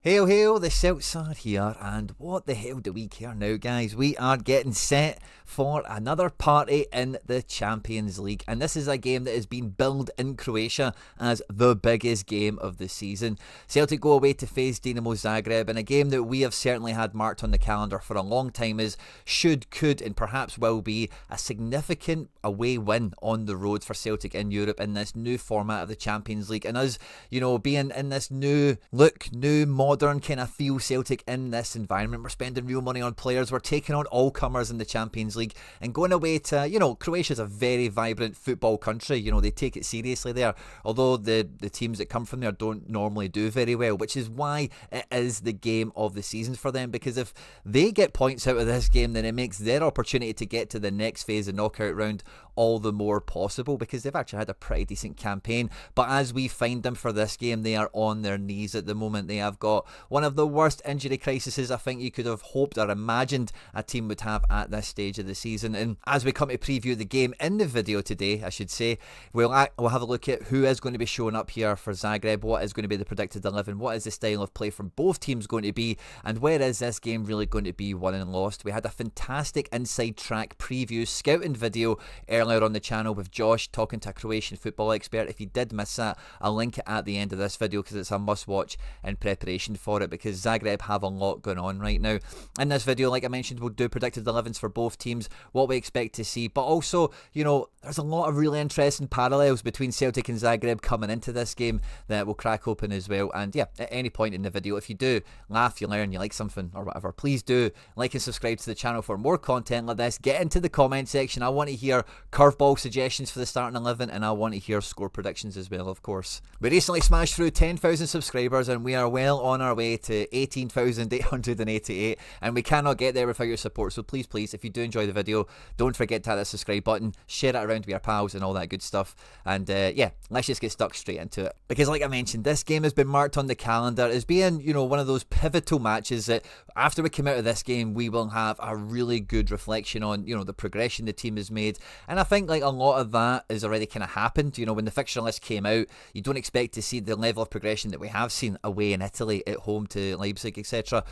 Hail, hail, the Celts are here, and what the hell do we care now, guys? We are getting set for another party in the Champions League, and this is a game that has been billed in Croatia as the biggest game of the season. Celtic go away to face Dinamo Zagreb in a game that we have certainly had marked on the calendar for a long time as should, could, and perhaps will be a significant away win on the road for Celtic in Europe in this new format of the Champions League, and us, being in this new look, new modern kind of feel Celtic in this environment. We're spending real money on players. We're taking on all comers in the Champions League and going away to, Croatia's a very vibrant football country. They take it seriously there. Although the teams that come from there don't normally do very well, which is why it is the game of the season for them. Because if they get points out of this game, then it makes their opportunity to get to the next phase, the knockout round, all the more possible because they've actually had a pretty decent campaign. But as we find them for this game, they are on their knees at the moment. They have got one of the worst injury crises I think you could have hoped or imagined a team would have at this stage of the season. And as we come to preview the game in the video today, I should say, we'll have a look at who is going to be showing up here for Zagreb, what is going to be the predicted 11, what is the style of play from both teams going to be, and where is this game really going to be won and lost. We had a fantastic inside track preview scouting video earlier on the channel with Josh talking to a Croatian football expert. If you did miss that, I'll link it at the end of this video because it's a must watch in preparation for it, because Zagreb have a lot going on right now. In this video, like I mentioned, we'll do predicted 11s for both teams, what we expect to see, but also, there's a lot of really interesting parallels between Celtic and Zagreb coming into this game that we'll crack open as well. And yeah, at any point in the video, if you do laugh, you learn, you like something or whatever, please do like and subscribe to the channel for more content like this. Get into the comment section. I want to hear curveball suggestions for the starting 11, and I want to hear score predictions as well, of course. We recently smashed through 10,000 subscribers and we are well on our way to 18,888, and we cannot get there without your support. So please, if you do enjoy the video, don't forget to hit that subscribe button, share it around with your pals and all that good stuff. And yeah, let's just get stuck straight into it, because like I mentioned, this game has been marked on the calendar as being, one of those pivotal matches that after we come out of this game, we will have a really good reflection on, the progression the team has made. And I think like a lot of that has already kind of happened. When the fixture list came out, you don't expect to see the level of progression that we have seen away in Italy, at home to Leipzig, etc.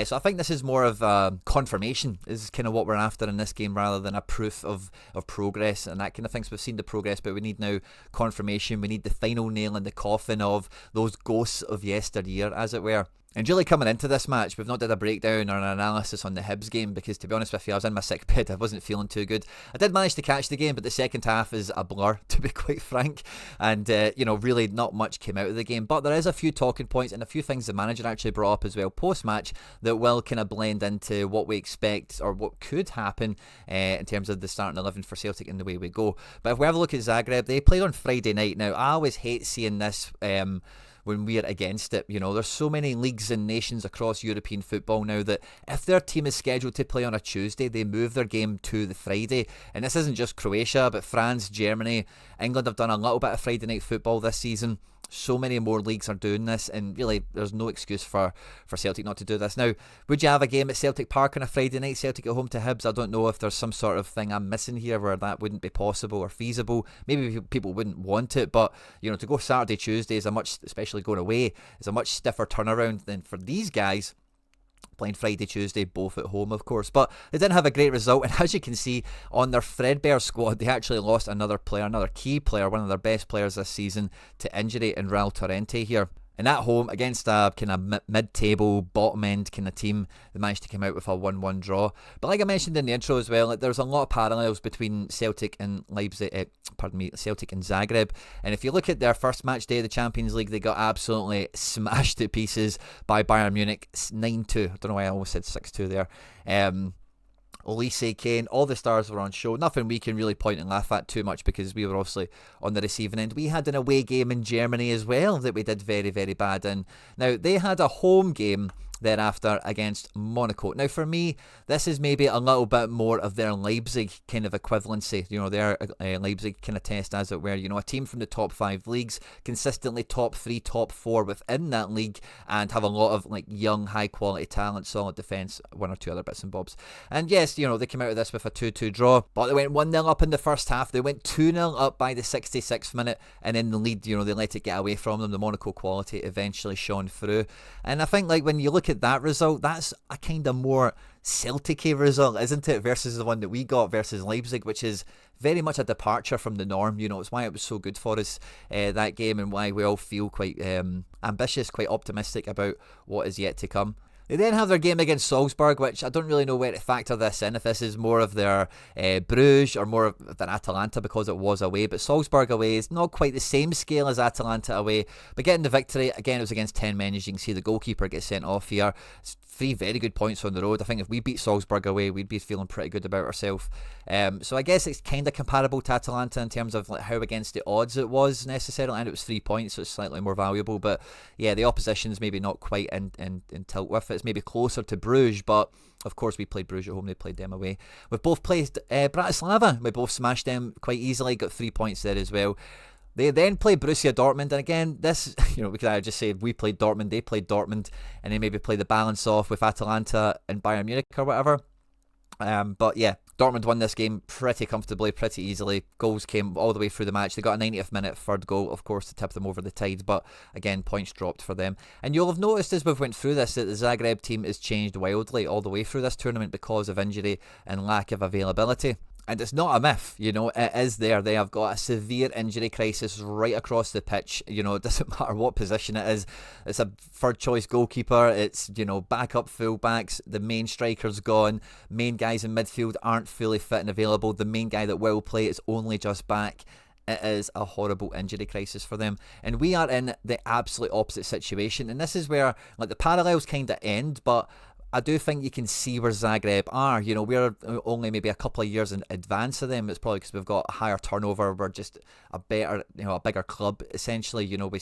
So I think this is more of confirmation is kind of what we're after in this game, rather than a proof of progress and that kind of thing. So we've seen the progress, but we need now confirmation. We need the final nail in the coffin of those ghosts of yesteryear, as it were. And really coming into this match, we've not did a breakdown or an analysis on the Hibs game because, to be honest with you, I was in my sick bed. I wasn't feeling too good. I did manage to catch the game, but the second half is a blur, to be quite frank. And, really not much came out of the game. But there is a few talking points and a few things the manager actually brought up as well post-match that will kind of blend into what we expect or what could happen in terms of the starting 11 for Celtic and the way we go. But if we have a look at Zagreb, they played on Friday night. Now, I always hate seeing this when we're against it. There's so many leagues and nations across European football now that if their team is scheduled to play on a Tuesday, they move their game to the Friday. And this isn't just Croatia, but France, Germany, England have done a little bit of Friday night football this season. So many more leagues are doing this, and really there's no excuse for Celtic not to do this. Now, would you have a game at Celtic Park on a Friday night, Celtic at home to Hibs? I don't know if there's some sort of thing I'm missing here where that wouldn't be possible or feasible. Maybe people wouldn't want it, but to go Saturday, Tuesday is especially going away, is a much stiffer turnaround than for these guys playing Friday, Tuesday, both at home, of course. But they didn't have a great result, and as you can see on their threadbare squad, they actually lost another player, another key player, one of their best players this season to injury in Raul Torrente here. And at home, against a kind of mid-table, bottom-end kind of team, they managed to come out with a 1-1 draw. But like I mentioned in the intro as well, there's a lot of parallels between Celtic and Celtic and Zagreb. And if you look at their first match day of the Champions League, they got absolutely smashed to pieces by Bayern Munich, 9-2. I don't know why I almost said 6-2 there. Olise, Kane, all the stars were on show. Nothing we can really point and laugh at too much because we were obviously on the receiving end. We had an away game in Germany as well that we did very, very bad in. Now, they had a home game thereafter against Monaco. Now for me, this is maybe a little bit more of their Leipzig kind of equivalency, their Leipzig kind of test, as it were, a team from the top 5 leagues, consistently top 3, top 4 within that league, and have a lot of like young, high quality talent, solid defence, one or two other bits and bobs. And yes, they came out of this with a 2-2 draw, but they went 1-0 up in the first half, they went 2-0 up by the 66th minute, and in the lead, they let it get away from them. The Monaco quality eventually shone through, and I think like when you look at that result, that's a kind of more Celtic-y result, isn't it, versus the one that we got versus Leipzig, which is very much a departure from the norm. It's why it was so good for us, that game, and why we all feel quite ambitious, quite optimistic about what is yet to come. They then have their game against Salzburg, which I don't really know where to factor this in, if this is more of their Bruges or more of their Atalanta, because it was away. But Salzburg away is not quite the same scale as Atalanta away. But getting the victory, again, it was against 10 men. As you can see, the goalkeeper gets sent off here. It's 3 very good points on the road. I think if we beat Salzburg away, we'd be feeling pretty good about ourselves. So I guess it's kind of comparable to Atalanta in terms of like how against the odds it was necessarily, and it was 3 points, so it's slightly more valuable. But yeah, the opposition's maybe not quite in tilt with it. It's maybe closer to Bruges, but of course we played Bruges at home, they played them away. We've both played Bratislava, we both smashed them quite easily, got 3 points there as well. They then played Borussia Dortmund, and again, this, we could just say we played Dortmund, they played Dortmund, and then maybe play the balance off with Atalanta and Bayern Munich or whatever. But yeah, Dortmund won this game pretty comfortably, pretty easily. Goals came all the way through the match. They got a 90th minute third goal, of course, to tip them over the tide, but again, points dropped for them. And you'll have noticed as we've went through this that the Zagreb team has changed wildly all the way through this tournament because of injury and lack of availability. And it's not a myth, it is there. They have got a severe injury crisis right across the pitch. It doesn't matter what position it is. It's a third choice goalkeeper. It's, backup fullbacks. The main striker's gone. Main guys in midfield aren't fully fit and available. The main guy that will play is only just back. It is a horrible injury crisis for them. And we are in the absolute opposite situation. And this is where the parallels kind of end, but I do think you can see where Zagreb are. We're only maybe a couple of years in advance of them. It's probably because we've got a higher turnover. We're just a better, a bigger club, essentially. We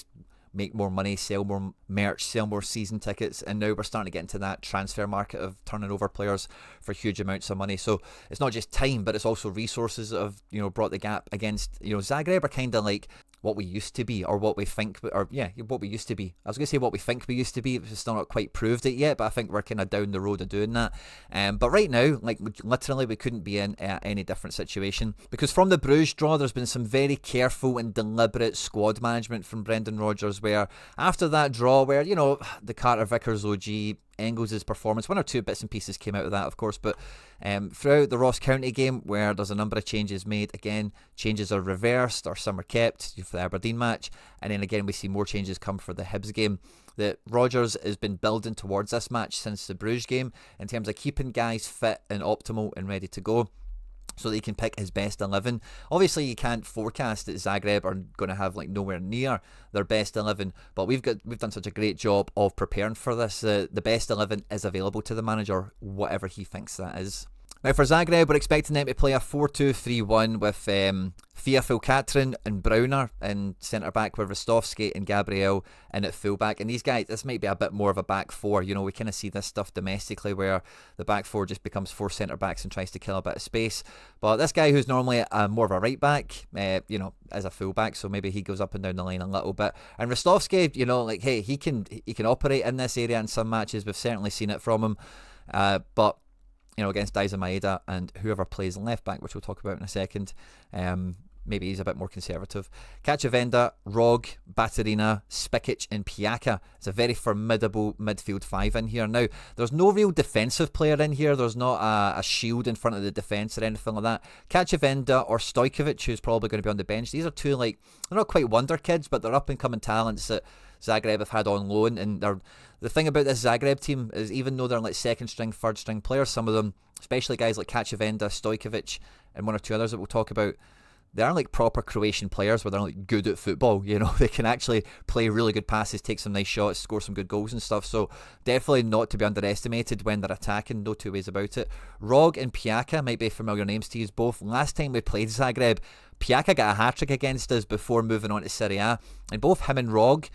make more money, sell more merch, sell more season tickets, and now we're starting to get into that transfer market of turning over players for huge amounts of money. So it's not just time, but it's also resources that have, brought the gap against, Zagreb are kind of like what we used to be, or what we think, what we used to be. I was going to say what we think we used to be, it's still not quite proved it yet, but I think we're kind of down the road of doing that. But right now, literally, we couldn't be in any different situation, because from the Bruges draw, there's been some very careful and deliberate squad management from Brendan Rodgers, where after that draw, where, the Carter Vickers OG, Engels' performance, 1 or 2 bits and pieces came out of that, of course, but throughout the Ross County game, where there's a number of changes made, again, changes are reversed or some are kept for the Aberdeen match, and then again we see more changes come for the Hibs game. That Rodgers has been building towards this match since the Bruges game in terms of keeping guys fit and optimal and ready to go, so that he can pick his best 11. Obviously, you can't forecast that Zagreb are going to have nowhere near their best 11, but we've done such a great job of preparing for this. The best 11 is available to the manager, whatever he thinks that is. Now for Zagreb, we're expecting them to play a 4-2-3-1 with Fia Filkatrin and Browner in centre-back, with Rostovski and Gabriel in at full-back. And these guys, this might be a bit more of a back four. We kind of see this stuff domestically where the back four just becomes 4 centre-backs and tries to kill a bit of space. But this guy, who's normally more of a right-back, as a full-back, so maybe he goes up and down the line a little bit. And Rostovski, hey, he can operate in this area in some matches. We've certainly seen it from him. But against Daiza Maeda and whoever plays left back, which we'll talk about in a second, maybe he's a bit more conservative. Cachavenda, Rog, Baterina, Spikic and Piaka. It's a very formidable midfield 5 in here. Now, there's no real defensive player in here. There's not a shield in front of the defence or anything like that. Cachavenda or Stojkovic, who's probably going to be on the bench. These are 2, they're not quite wonder kids, but they're up-and-coming talents that Zagreb have had on loan, and the thing about this Zagreb team is, even though they're second string, third string players, some of them, especially guys like Cachavenda, Stojkovic and 1 or 2 others that we'll talk about, they are proper Croatian players where they're good at football. They can actually play really good passes, take some nice shots, score some good goals and stuff. So definitely not to be underestimated when they're attacking, no two ways about it. Rog and Piaka might be familiar names to you both. Last time we played Zagreb, Piaka got a hat-trick against us before moving on to Serie A, and both him and Rog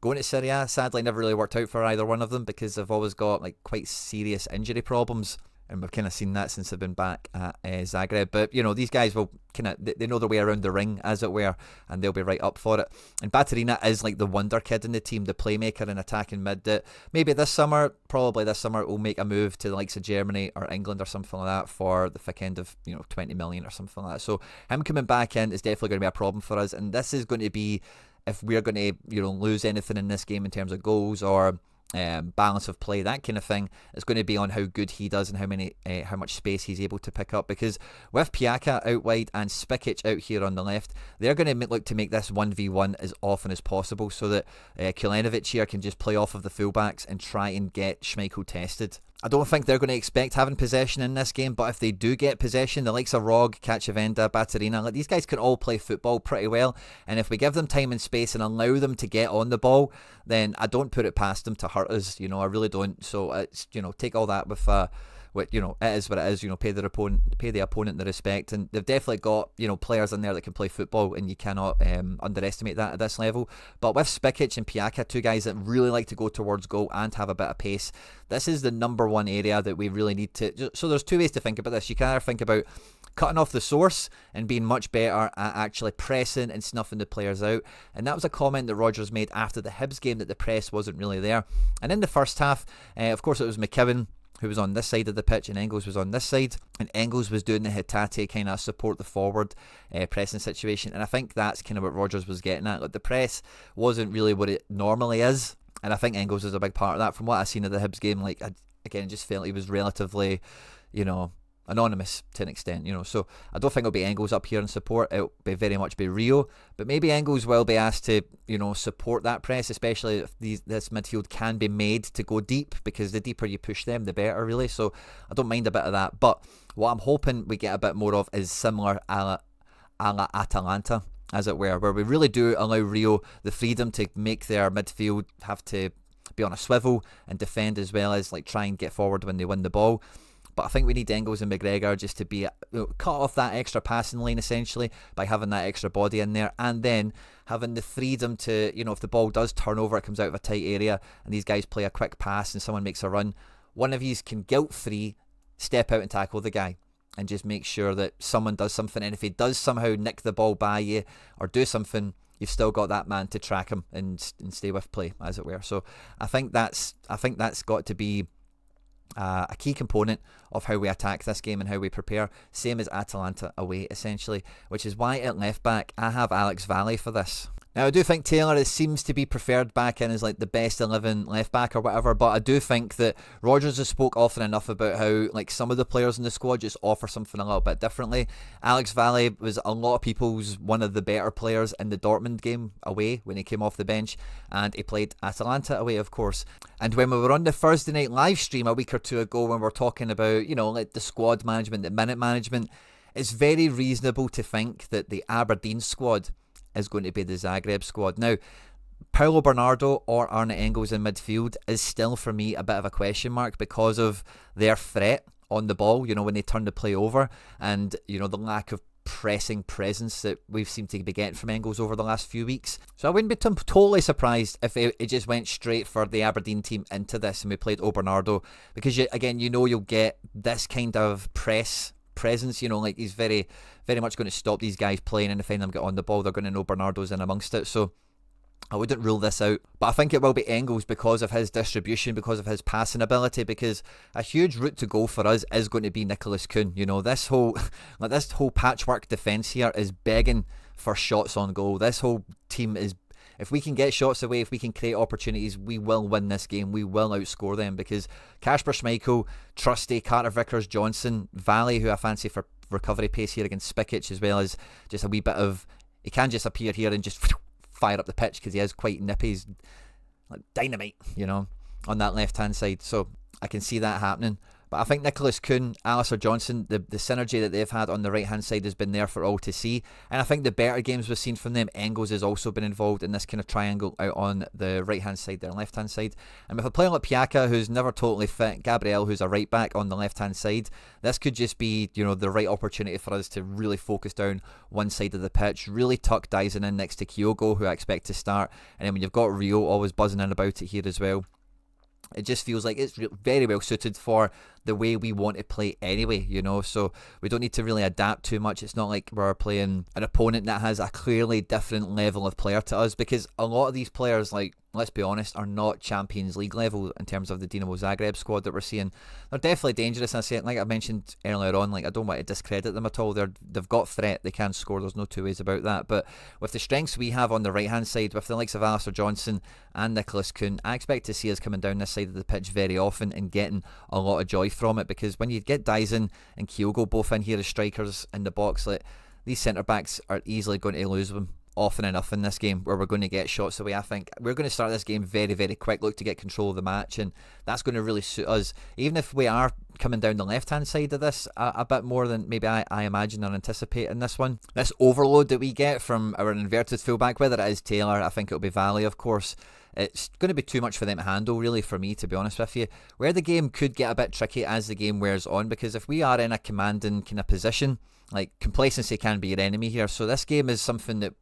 going to Serie A. Sadly, never really worked out for either one of them because they've always got like quite serious injury problems. And we've kind of seen that since they've been back at Zagreb. But, these guys will they know their way around the ring, as it were, and they'll be right up for it. And Baturina is like the wonder kid in the team, the playmaker and attacking mid that maybe probably this summer, will make a move to the likes of Germany or England or something like that for the thick end of, 20 million or something like that. So him coming back in is definitely going to be a problem for us. And this is going to be, if we're going to, lose anything in this game in terms of goals or balance of play, that kind of thing, it's going to be on how good he does and how much space he's able to pick up, because with Piaka out wide and Spikic out here on the left, they're going to look to make this 1v1 as often as possible so that Kulenovic here can just play off of the fullbacks and try and get Schmeichel tested. I don't think they're going to expect having possession in this game, but if they do get possession, the likes of Rog, Cacciavenda, Baturina, these guys can all play football pretty well, and if we give them time and space and allow them to get on the ball, then I don't put it past them to hurt us. I really don't. So it's, take all that with it is what it is. Pay the opponent the respect, and they've definitely got players in there that can play football, and you cannot underestimate that at this level. But with Spikic and Piaka, two guys that really like to go towards goal and have a bit of pace, this is the number one area that we really need to. So there's two ways to think about this. You can either think about cutting off the source and being much better at actually pressing and snuffing the players out, and that was a comment that Rodgers made after the Hibs game, that the press wasn't really there. And in the first half, of course, it was McKibben who was on this side of the pitch and Engels was on this side, and Engels was doing the Hatate kind of support the forward pressing situation, and I think that's kind of what Rodgers was getting at. Like, the press wasn't really what it normally is, and I think Engels is a big part of that. From what I've seen of the Hibs game, like, I just felt he was relatively, anonymous to an extent, so I don't think it'll be Engels up here in support. It'll be very much be Rio, but maybe Engels will be asked to support that press, especially if this midfield can be made to go deep, because the deeper you push them, the better, really. So I don't mind a bit of that, but what I'm hoping we get a bit more of is similar a la Atalanta, as it were, where we really do allow Rio the freedom to make their midfield have to be on a swivel and defend, as well as like try and get forward when they win the ball. But I think we need Engels and McGregor just to be cut off that extra passing lane, essentially, by having that extra body in there, and then having the freedom to, if the ball does turn over, it comes out of a tight area, and these guys play a quick pass and someone makes a run, one of these can guilt-free step out and tackle the guy and just make sure that someone does something, and if he does somehow nick the ball by you or do something, you've still got that man to track him and stay with play, as it were. So I think that's got to be a key component of how we attack this game and how we prepare, same as Atalanta away, essentially, which is why at left back I have Alex Valle for this. Now, I do think Taylor seems to be preferred back in as like the best 11 left back or whatever, but I do think that Rodgers has spoke often enough about how like some of the players in the squad just offer something a little bit differently. Alex Valle was a lot of people's one of the better players in the Dortmund game away when he came off the bench, and he played Atalanta away, of course. And when we were on the Thursday night live stream a week or two ago, when we're talking about, like the squad management, the minute management, it's very reasonable to think that the Aberdeen squad is going to be the Zagreb squad. Now, Paulo Bernardo or Arne Engels in midfield is still, for me, a bit of a question mark because of their threat on the ball, when they turn the play over, and, the lack of pressing presence that we've seemed to be getting from Engels over the last few weeks. So I wouldn't be totally surprised if it just went straight for the Aberdeen team into this and we played Bernardo, because, you'll get this kind of presence, like he's very, very much going to stop these guys playing, and if any of them get on the ball, they're going to know Bernardo's in amongst it. So I wouldn't rule this out, but I think it will be Engels because of his distribution, because of his passing ability, because a huge route to goal for us is going to be Nicholas Kuhn. This whole patchwork defence here is begging for shots on goal. This whole team is, if we can get shots away, if we can create opportunities, we will win this game. We will outscore them, because Kasper Schmeichel, Trusty, Carter Vickers, Johnson, Valle, who I fancy for recovery pace here against Spikic, as well as just a wee bit of, he can just appear here and just fire up the pitch because he is quite nippy. He's like dynamite, on that left hand side. So I can see that happening. But I think Nicholas Kuhn, Alistair Johnson, the synergy that they've had on the right-hand side has been there for all to see. And I think the better games we've seen from them, Engels has also been involved in this kind of triangle out on the right-hand side there and left-hand side. And with a player like Piaka, who's never totally fit, Gabriel, who's a right-back on the left-hand side, this could just be, the right opportunity for us to really focus down one side of the pitch, really tuck Dyson in next to Kyogo, who I expect to start. And then when you've got Rio always buzzing in about it here as well, it just feels like it's very well suited for the way we want to play anyway, so we don't need to really adapt too much. It's not like we're playing an opponent that has a clearly different level of player to us, because a lot of these players, like, let's be honest, are not Champions League level in terms of the Dinamo Zagreb squad that we're seeing. They're definitely dangerous. I say, like I mentioned earlier on, like, I don't want to discredit them at all. They've got threat, they can score, there's no two ways about that. But with the strengths we have on the right hand side, with the likes of Alistair Johnson and Nicholas Kuhn, I expect to see us coming down this side of the pitch very often and getting a lot of joy from it, because when you get Dyson and Kyogo both in here as strikers in the box, like, these centre backs are easily going to lose them often enough in this game, where we're going to get shots away. I think we're going to start this game very, very quick, look to get control of the match, and that's going to really suit us, even if we are coming down the left hand side of this a bit more than maybe I imagine or anticipate in this one. This overload that we get from our inverted fullback, whether it is Taylor, I think it'll be Valley, of course, it's going to be too much for them to handle, really, for me, to be honest with you. Where the game could get a bit tricky as the game wears on, because if we are in a commanding kind of position, like, complacency can be your enemy here. So this game is something that,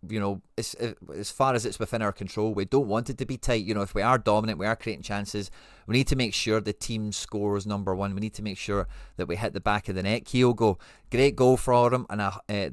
as far as it's within our control, we don't want it to be tight. If we are dominant, we are creating chances, we need to make sure the team scores number one. We need to make sure that we hit the back of the net. Kyogo, great goal for him and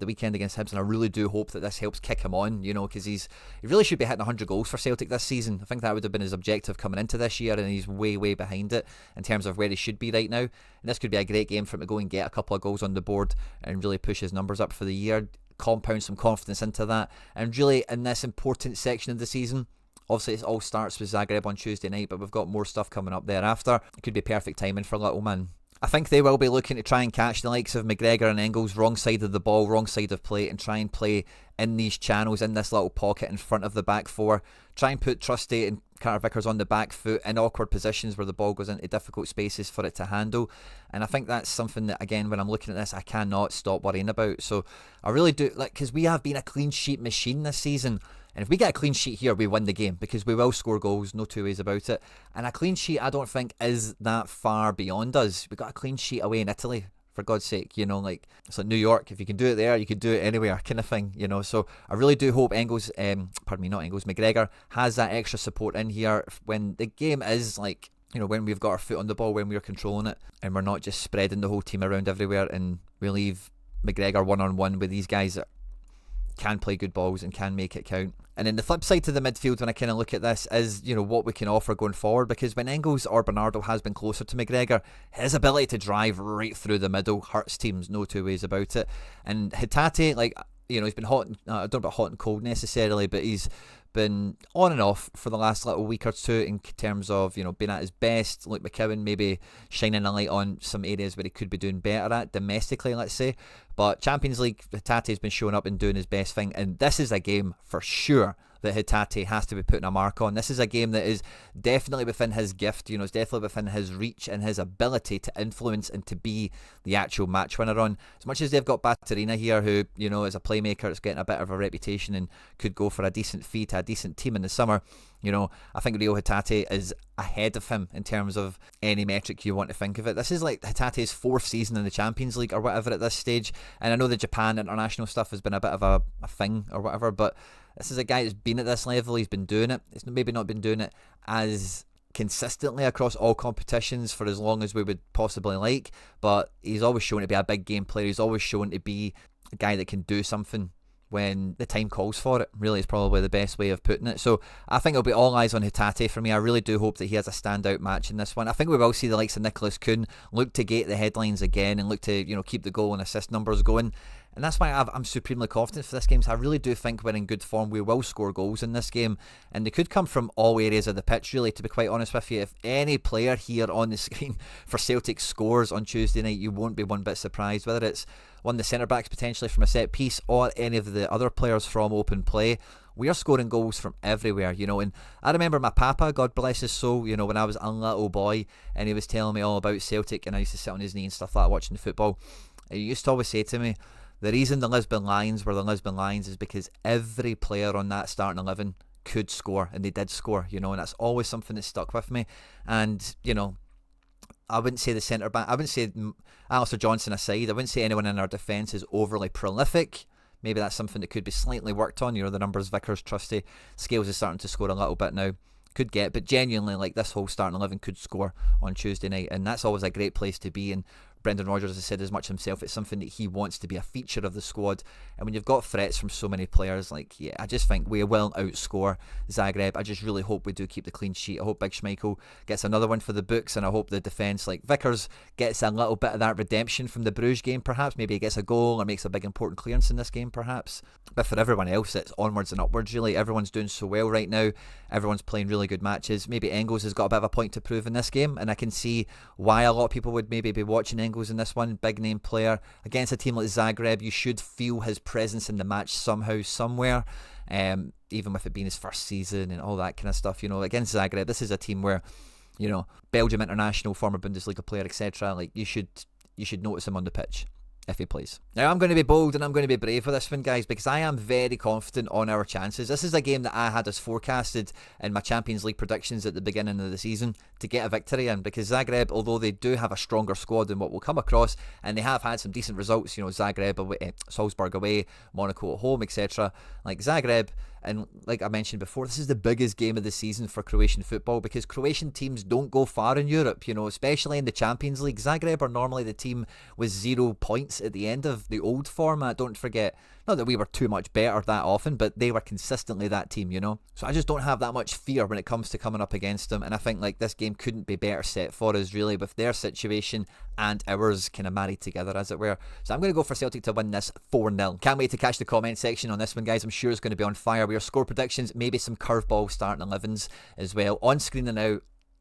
the weekend against Hibs, and I really do hope that this helps kick him on, because he really should be hitting 100 goals for Celtic this season. I think that would have been his objective coming into this year, and he's way, way behind it in terms of where he should be right now. And this could be a great game for him to go and get a couple of goals on the board and really push his numbers up for the year, compound some confidence into that, and really in this important section of the season. Obviously, it all starts with Zagreb on Tuesday night, but we've got more stuff coming up thereafter. It could be perfect timing for little man. I think they will be looking to try and catch the likes of McGregor and Engels wrong side of the ball, wrong side of play, and try and play in these channels, in this little pocket in front of the back four. Try and put Trusty and Carter Vickers on the back foot in awkward positions where the ball goes into difficult spaces for it to handle. And I think that's something that, again, when I'm looking at this, I cannot stop worrying about. So I really do, because we have been a clean sheet machine this season. And if we get a clean sheet here, we win the game, because we will score goals, no two ways about it. And a clean sheet, I don't think, is that far beyond us. We got a clean sheet away in Italy, for God's sake, it's like New York. If you can do it there, you can do it anywhere, kind of thing, So I really do hope McGregor has that extra support in here when the game is like, when we've got our foot on the ball, when we're controlling it, and we're not just spreading the whole team around everywhere, and we leave McGregor one-on-one with these guys that can play good balls and can make it count. And then the flip side to the midfield, when I kind of look at this, is what we can offer going forward, because when Engels or Bernardo has been closer to McGregor, his ability to drive right through the middle hurts teams, no two ways about it. And Hatate, he's been hot, I don't know about hot and cold necessarily, but he's been on and off for the last little week or two in terms of, being at his best. Luke McKeown maybe shining a light on some areas where he could be doing better at domestically, let's say. But Champions League, Hatate's been showing up and doing his best thing, and this is a game for sure that Hatate has to be putting a mark on. This is a game that is definitely within his gift, it's definitely within his reach and his ability to influence and to be the actual match winner on. As much as they've got Baturina here, who, is a playmaker that's getting a bit of a reputation and could go for a decent fee to a decent team in the summer, I think Rio Hatate is ahead of him in terms of any metric you want to think of it. This is like Hatate's 4th season in the Champions League or whatever at this stage, and I know the Japan international stuff has been a bit of a thing or whatever, but this is a guy that's been at this level. He's been doing it. He's maybe not been doing it as consistently across all competitions for as long as we would possibly like, but he's always shown to be a big game player. He's always shown to be a guy that can do something when the time calls for it, really, is probably the best way of putting it. So I think it'll be all eyes on Hatate for me. I really do hope that he has a standout match in this one. I think we will see the likes of Nicholas Kuhn look to gate the headlines again and look to, keep the goal and assist numbers going. And that's why I'm supremely confident for this game. So I really do think we're in good form. We will score goals in this game. And they could come from all areas of the pitch, really, to be quite honest with you. If any player here on the screen for Celtic scores on Tuesday night, you won't be one bit surprised. Whether it's one of the centre-backs potentially from a set piece or any of the other players from open play, we are scoring goals from everywhere, you know. And I remember my papa, God bless his soul, you know, when I was a little boy and he was telling me all about Celtic and I used to sit on his knee and stuff like that watching the football. He used to always say to me, the reason the Lisbon Lions were the Lisbon Lions is because every player on that starting 11 could score, and they did score, you know, and that's always something that stuck with me. And, you know, I wouldn't say the centre back, I wouldn't say Alistair Johnson aside, I wouldn't say anyone in our defence is overly prolific. Maybe that's something that could be slightly worked on. You know, the numbers, Vickers, Trusty, Scales is starting to score a little bit now. Could get, but genuinely, like, this whole starting 11 could score on Tuesday night, and that's always a great place to be. And Brendan Rodgers has said as much himself, it's something that he wants to be a feature of the squad. And when you've got threats from so many players, like, yeah, I just think we will outscore Zagreb. I just really hope we do keep the clean sheet. I hope Big Schmeichel gets another one for the books, and I hope the defence, like Vickers, gets a little bit of that redemption from the Bruges game, perhaps. Maybe he gets a goal or makes a big important clearance in this game, perhaps. But for everyone else, it's onwards and upwards, really. Everyone's doing so well right now. Everyone's playing really good matches. Maybe Engels has got a bit of a point to prove in this game, and I can see why a lot of people would maybe be watching Engels in this one. Big name player against a team like Zagreb. You should feel his presence in the match somehow, somewhere, even with it being his first season and all that kind of stuff. You know, against Zagreb, this is a team where, you know, Belgium international, former Bundesliga player, etc. Like, you should notice him on the pitch if he plays. Now, I'm going to be bold and I'm going to be brave with this one, guys, because I am very confident on our chances. This is a game that I had as forecasted in my Champions League predictions at the beginning of the season to get a victory in, because Zagreb, although they do have a stronger squad than what we'll come across, and they have had some decent results, you know, Zagreb away, Salzburg away, Monaco at home, etc. Like, Zagreb, and like I mentioned before, this is the biggest game of the season for Croatian football, because Croatian teams don't go far in Europe, you know, especially in the Champions League. Zagreb are normally the team with 0 points at the end of the old format. Don't forget, not that we were too much better that often, but they were consistently that team, you know. So I just don't have that much fear when it comes to coming up against them, and I think, like, this game couldn't be better set for us, really, with their situation and ours kind of married together, as it were. So I'm going to go for Celtic to win this 4-0. Can't wait to catch the comment section on this one, guys. I'm sure it's going to be on fire. We are score predictions, maybe some curveball starting 11s as well. On screen and now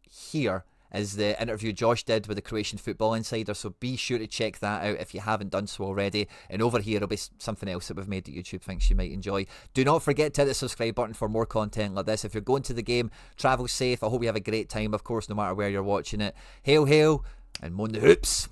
here is the interview Josh did with the Croatian Football Insider, so be sure to check that out if you haven't done so already. And over here will be something else that we've made that YouTube thinks you might enjoy. Do not forget to hit the subscribe button for more content like this. If you're going to the game, travel safe. I hope you have a great time, of course, no matter where you're watching it. Hail, hail, and moan the hoops.